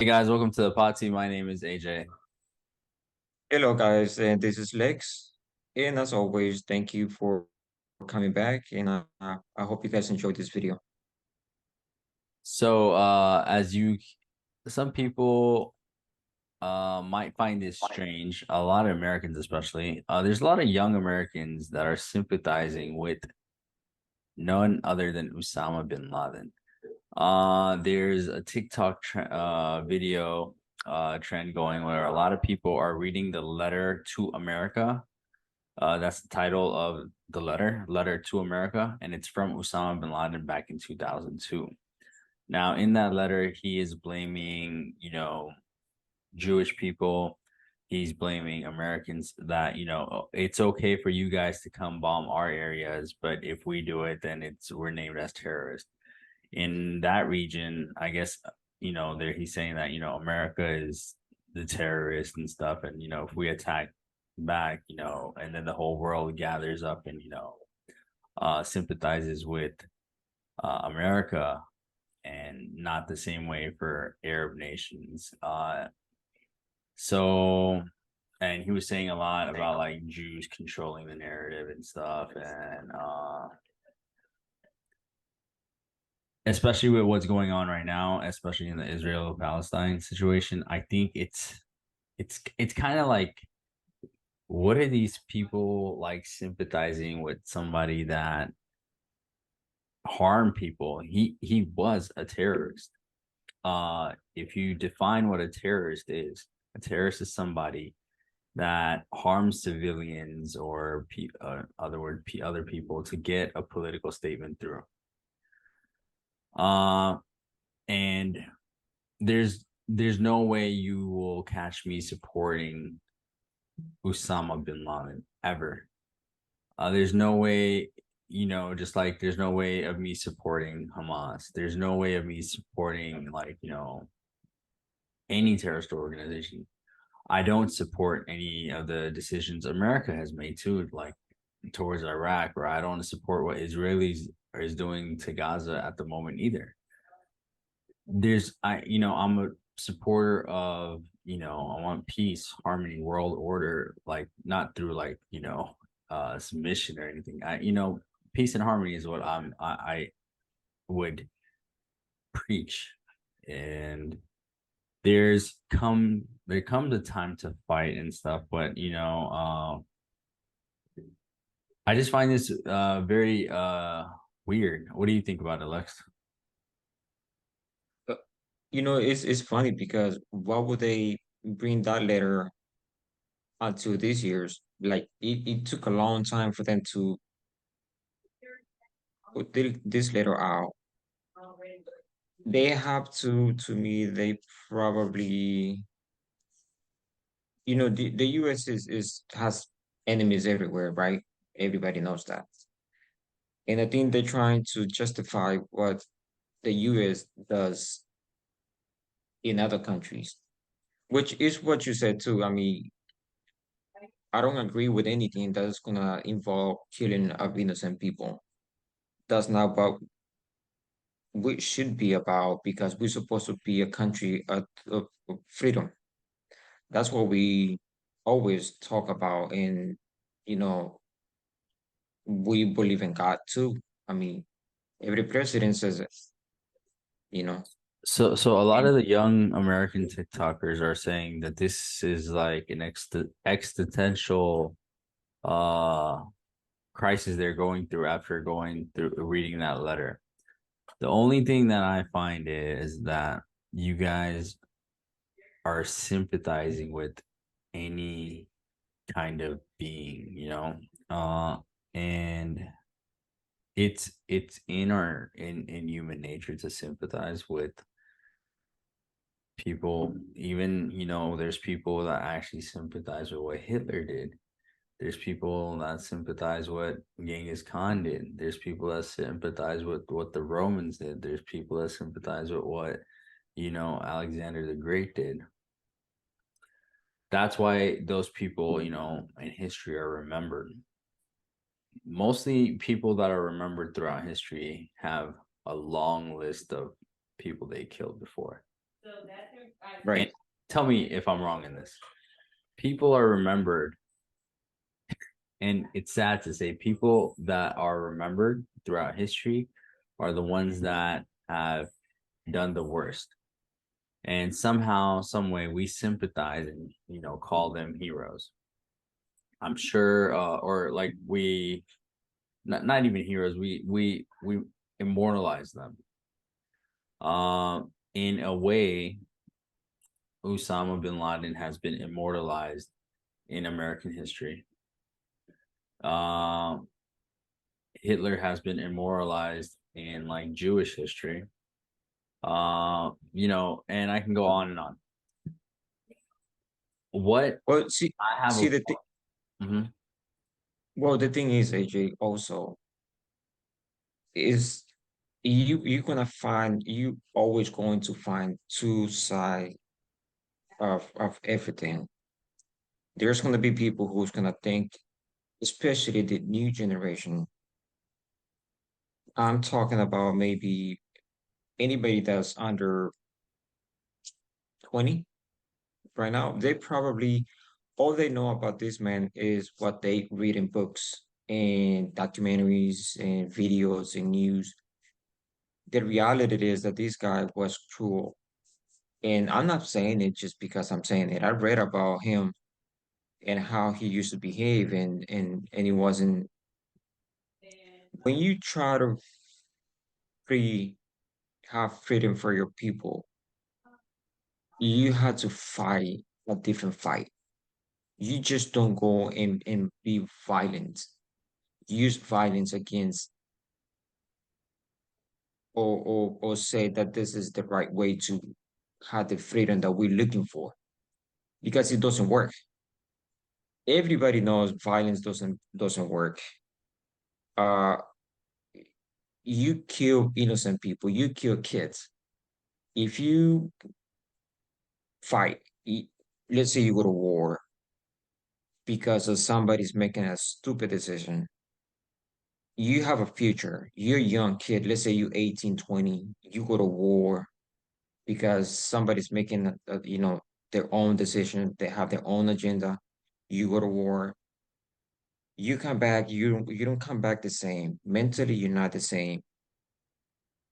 Hey guys, welcome to the pod team. My name is AJ. Hello, guys, and this is Lex. And as always, thank you for coming back. And I hope you guys enjoyed this video. So, some people might find this strange. A lot of Americans, especially, there's a lot of young Americans that are sympathizing with none other than Osama bin Laden. There's a video trend going where a lot of people are reading the letter to America. That's the title of the letter to America, and it's from Osama bin Laden back in 2002. Now, in that letter, he is blaming, Jewish people. He's blaming Americans that, it's okay for you guys to come bomb our areas, but if we do it, then we're named as terrorists. In that region, I guess, there he's saying that, America is the terrorist and stuff, and if we attack back, and then the whole world gathers up and sympathizes with America, and not the same way for Arab nations. So, and he was saying a lot about like Jews controlling the narrative and stuff, and especially with what's going on right now, especially in the Israel-Palestine situation. I think it's kind of like, what are these people like sympathizing with somebody that harmed people? He was a terrorist. If you define what a terrorist is somebody that harms civilians or other people to get a political statement through. Uh, and there's no way you will catch me supporting Osama bin Laden ever. There's no way, just like there's no way of me supporting Hamas. There's no way of me supporting like, any terrorist organization. I don't support any of the decisions America has made too, like towards Iraq, or I don't support what Israelis is doing to Gaza at the moment either. I'm a supporter of, I want peace, harmony, world order, like not through like, submission or anything. Peace and harmony is what I would preach. And there comes a time to fight and stuff, but I just find this very weird. What do you think about it, Lex? Uh, it's funny because why would they bring that letter until these years? Like it took a long time for them to put this letter out. They have to me, they probably, the US is has enemies everywhere, right? Everybody knows that. And I think they're trying to justify what the US does in other countries, which is what you said too. I mean, I don't agree with anything that's gonna involve killing of innocent people. That's not what we should be about because we're supposed to be a country of freedom. That's what we always talk about, and you know, we believe in God too. I mean, every president says it, you know. So a lot And of the young American TikTokers are saying that this is like an existential uh crisis they're going through after going through reading that letter. The only thing that I find is that you guys are sympathizing with any kind of being, and it's in human nature to sympathize with people. Even, there's people that actually sympathize with what Hitler did. There's people that sympathize what Genghis Khan did. There's people that sympathize with what the Romans did. There's people that sympathize with what, Alexander the Great did. That's why those people, in history are remembered. Mostly people that are remembered throughout history have a long list of people they killed before. And Right. tell me if I'm wrong in this. People are remembered, and it's sad to say, people that are remembered throughout history are the ones that have done the worst. And somehow, some way, we sympathize and call them heroes. I'm sure, or like we not even heroes. We immortalize them. In a way, Osama bin Laden has been immortalized in American history. Um, Hitler has been immortalized in like Jewish history. And I can go on and on. What Well, I have see a the thing. mhm. Well, the thing is, AJ, also is you always going to find two sides of everything. There's gonna be people who's gonna think, especially the new generation. I'm talking about maybe anybody that's under 20 right now. They probably all they know about this man is what they read in books and documentaries and videos and news. The reality is that this guy was cruel. And I'm not saying it just because I'm saying it. I read about him and how he used to behave and he wasn't when you try to free have freedom for your people, you had to fight a different fight. You just don't go and be violent. Use violence against or say that this is the right way to have the freedom that we're looking for because it doesn't work. Everybody knows violence doesn't work. Uh, you kill innocent people, you kill kids. If you fight, let's say you go to war because of somebody's making a stupid decision, you have a future. You're a young kid, let's say you're 18, 20, you go to war because somebody's making their own decision, they have their own agenda. You go to war, you come back, you don't come back the same. Mentally, you're not the same.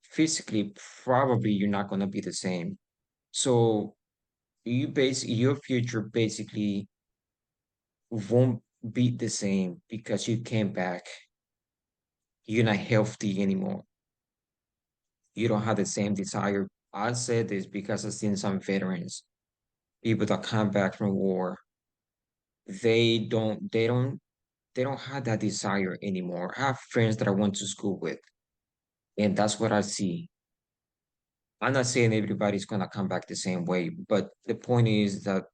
Physically, probably you're not gonna be the same. So your future basically won't be the same because you came back. You're not healthy anymore. You don't have the same desire. I said this because I've seen some veterans, people that come back from war. They don't have that desire anymore. I have friends that I went to school with, and that's what I see. I'm not saying everybody's gonna come back the same way, but the point is that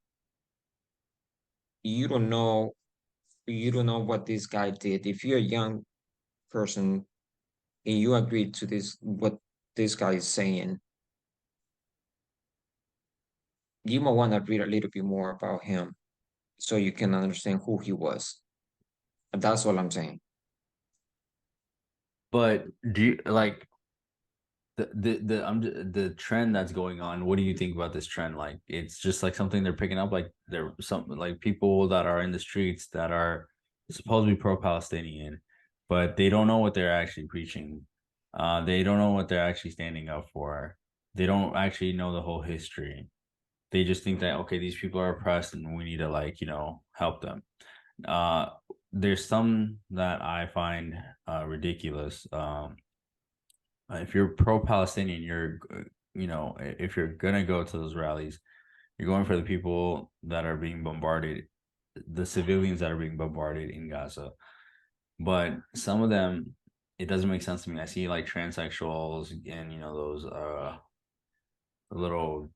you don't know you don't know what this guy did. If you're a young person and you agree to this what this guy is saying, you might want to read a little bit more about him so you can understand who he was. That's all I'm saying. But do you like the trend that's going on? What do you think about this trend? Like, it's just like something they're picking up. Like, there some like people that are in the streets that are supposed to be pro-Palestinian, but they don't know what they're actually preaching. They don't know what they're actually standing up for. They don't actually know the whole history. They just think that, okay, these people are oppressed and we need to, like, help them. Uh, there's some that I find ridiculous. If you're pro-Palestinian, if you're gonna go to those rallies, you're going for the people that are being bombarded, the civilians that are being bombarded in Gaza. But some of them, it doesn't make sense to me. I see like transsexuals and those little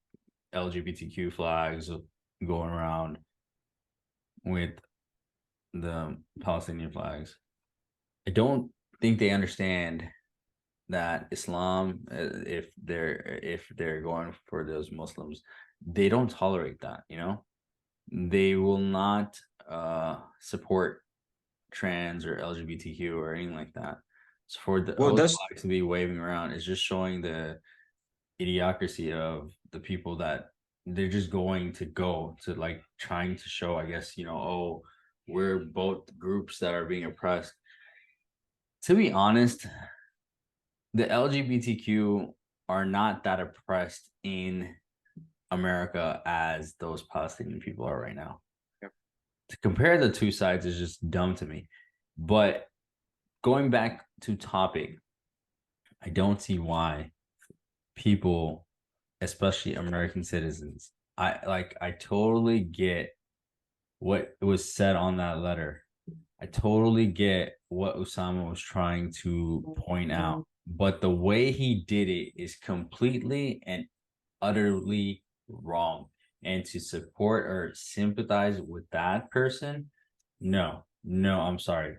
LGBTQ flags going around with the Palestinian flags. I don't think they understand that Islam, if they're going for those Muslims, they don't tolerate that. They will not support trans or LGBTQ or anything like that. So for Well, those flags to be waving around is just showing the idiocracy of the people that they're just going to go to, like, trying to show, I guess, oh, we're both groups that are being oppressed. To be honest, the LGBTQ are not that oppressed in America as those Palestinian people are right now. Yep. To compare the two sides is just dumb to me. But going back to topic, I don't see why people, especially American citizens, I totally get what was said on that letter. I totally get what Osama was trying to point out, but the way he did it is completely and utterly wrong. And to support or sympathize with that person, no, no, I'm sorry.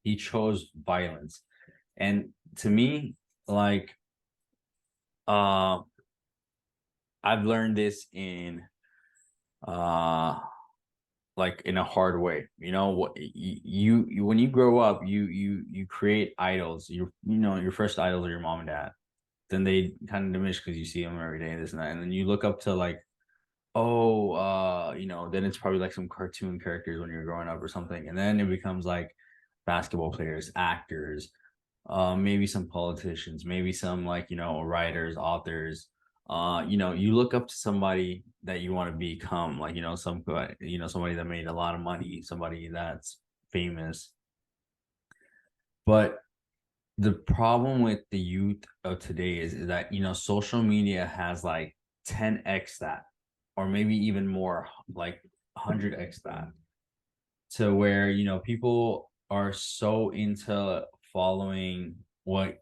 He chose violence. And to me, like, uh, I've learned this in uh like in a hard way. What you when you grow up, you create idols. Your first idols are your mom and dad. Then they kind of diminish because you see them every day, this and that, and then you look up to, like, oh, then it's probably like some cartoon characters when you're growing up or something, and then it becomes like basketball players, actors, maybe some politicians, maybe some, like, writers, authors. You look up to somebody that you want to become, like, somebody that made a lot of money, somebody that's famous. But the problem with the youth of today is that, social media has like 10x that, or maybe even more, like 100x that, to where, people are so into following what,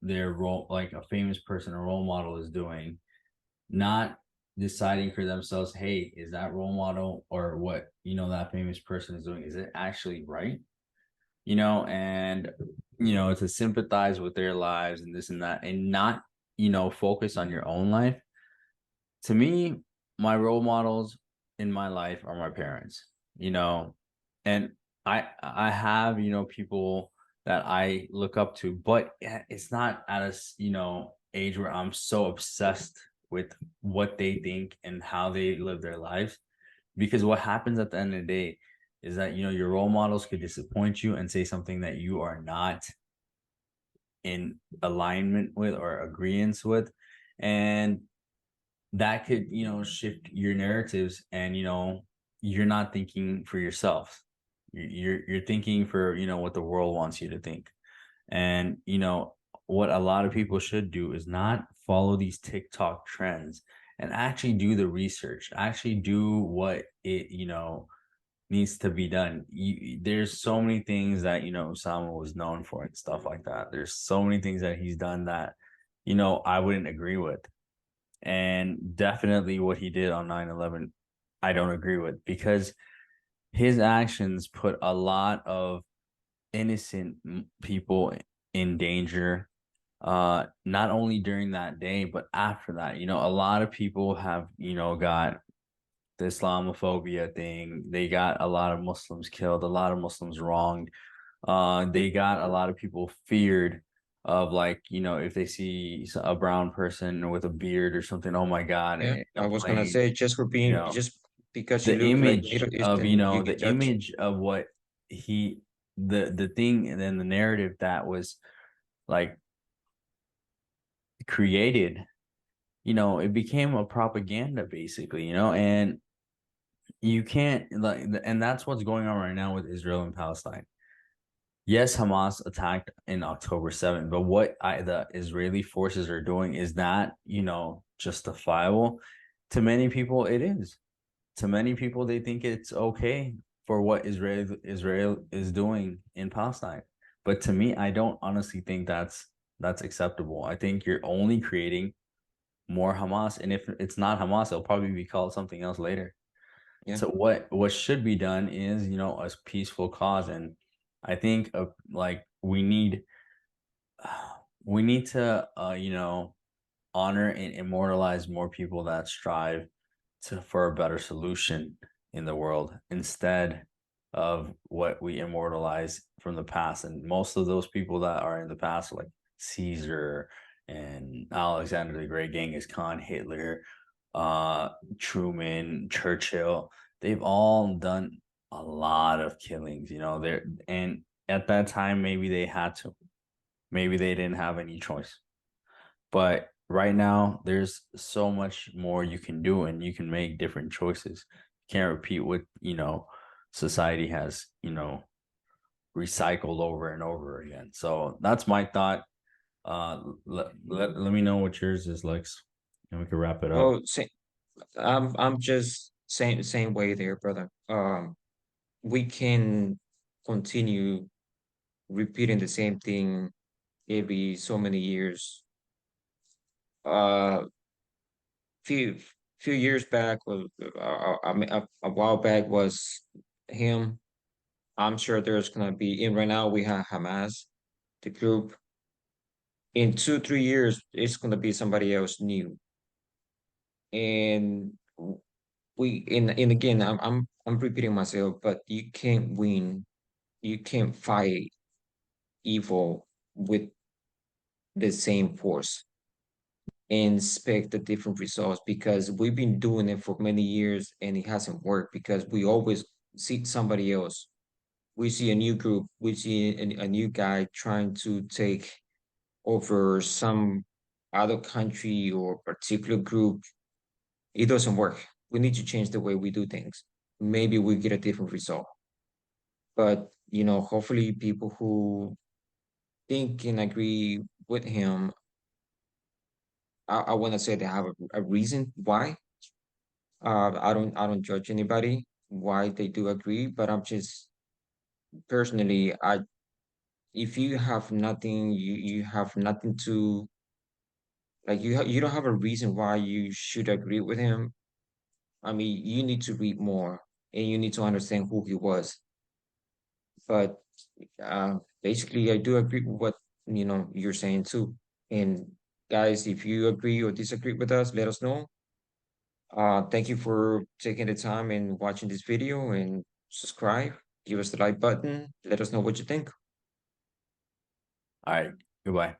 their role, like a famous person, a role model is doing, not deciding for themselves, hey, is that role model or what, that famous person is doing, is it actually right? And to sympathize with their lives and this and that, and not, focus on your own life. To me, my role models in my life are my parents, and I have, people that I look up to, but it's not at a age where I'm so obsessed with what they think and how they live their lives. Because what happens at the end of the day is that, your role models could disappoint you and say something that you are not in alignment with or agreement with, and that could, shift your narratives, and you're not thinking for yourself. You're thinking for, what the world wants you to think. And what a lot of people should do is not follow these TikTok trends, and actually do the research, actually do what it, needs to be done. There's so many things that, Osama was known for and stuff like that. There's so many things that he's done that, I wouldn't agree with. And definitely what he did on 9/11, I don't agree with, because his actions put a lot of innocent people in danger, not only during that day but after that. A lot of people have, got the Islamophobia thing. They got a lot of Muslims killed, a lot of Muslims wronged. They got a lot of people feared of, like, if they see a brown person with a beard or something, oh my God, Yeah, in a I was gonna plane, say just for you being know, just because you the look like image Middle of, Eastern, you get the judged. image of what he, the thing, and then the narrative that was, like, created, it became a propaganda basically, and you can't, like, and that's what's going on right now with Israel and Palestine. Yes, Hamas attacked in October 7th, but what the Israeli forces are doing is not, justifiable. To many people, it is. To many people, they think it's okay for what Israel is doing in Palestine. But to me, I don't honestly think that's acceptable. I think you're only creating more Hamas, and if it's not Hamas, it'll probably be called something else later. Yeah, So what should be done is, a peaceful cause, and I think, like, we need to, honor and immortalize more people that strive for a better solution in the world, instead of what we immortalize from the past. And most of those people that are in the past, like Caesar and Alexander the Great, Genghis Khan, Hitler, Truman, Churchill. They've all done a lot of killings, you know. They're and at that time maybe they had to. Maybe they didn't have any choice. But right now, there's so much more you can do, and you can make different choices. You can't repeat what, society has, recycled over and over again. So that's my thought. Let me know what yours is, Lex, and we can wrap it up. Well, I'm just saying the same way there, brother. We can continue repeating the same thing every so many years. Uh, few few years back was I mean a while back was him. I'm sure there's gonna be in right now we have Hamas, the group. In 2 3 years, it's gonna be somebody else new. And we and again, I'm repeating myself, but you can't win, you can't fight evil with the same force and expect the different results because we've been doing it for many years and it hasn't worked because we always see somebody else. We see a new group, we see a new guy trying to take over some other country or particular group. It doesn't work. We need to change the way we do things. Maybe we get a different result. But hopefully people who think and agree with him, I want to say they have a reason why. I don't judge anybody why they do agree, but I'm just personally, if you have nothing, you have nothing to like you don't have a reason why you should agree with him. I mean, you need to read more and you need to understand who he was. But basically, I do agree with what you're saying too. And guys, if you agree or disagree with us, let us know. Thank you for taking the time and watching this video and subscribe. Give us the like button. Let us know what you think. All right, goodbye.